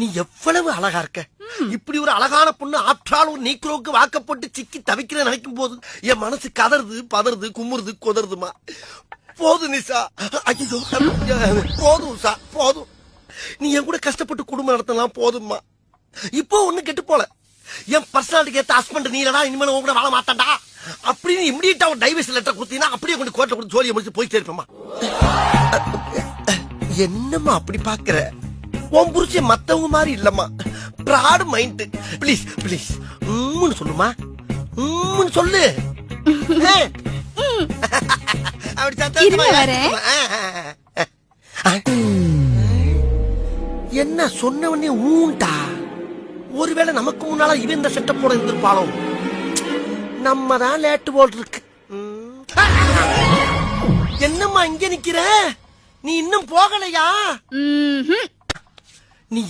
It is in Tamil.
நீ எவ்வளவு அழகா இருக்க. இப்படி ஒரு அழகான பொண்ணு ஆற்றால் ஒரு நீக்ரோக்கு வாக்கப்பட்டு சிக்கி தவிக்கிற நினைக்கும் போது என் மனசு கதறுது, பதறுது, குமுறுது, கொதறுதுமா. போதும் நிசா, ஐயோ போதும் உஷா, போதும். நீ என் கூட கஷ்டப்பட்டு குடும்பம் நடத்தலாம், போதும்மா. இப்போ ஒண்ணு கெட்டு போல. என் பர்சனாலிட்டிக்கு ஏத்த ஹஸ்பண்ட் நீ இல்லடா, இனிமேல் உன் கூட வாழ மாட்டான்டா அப்படின்னு இமிடியேட்டா ஒரு டைவர்ஸ் லெட்டர் கொடுத்தீங்கன்னா அப்படியே கொண்டு கோர்ட்ல கொண்டு ஜோலியை முடிச்சு போயிட்டே இருப்பேம்மா. என்னம்மா அப்படி பாக்குற? உன் புருஷன் மத்தவங்க மாதிரி இல்லம்மா, பிராட் மைண்ட். ப்ளீஸ் ப்ளீஸ் சொல்லுமா, சொல்லு. அப்படி சத்தமா என்ன சொன்ன உடனே ஊண்டா? ஒருவேளை நமக்கு முன்னால இவன் இந்த செட்டப் போட இருந்திருப்பாளோ? நம்ம தான் லேட்டு போல் இருக்கு. என்னம்மா இங்க நிக்கிற? நீ இன்னும் போகலையா? நீ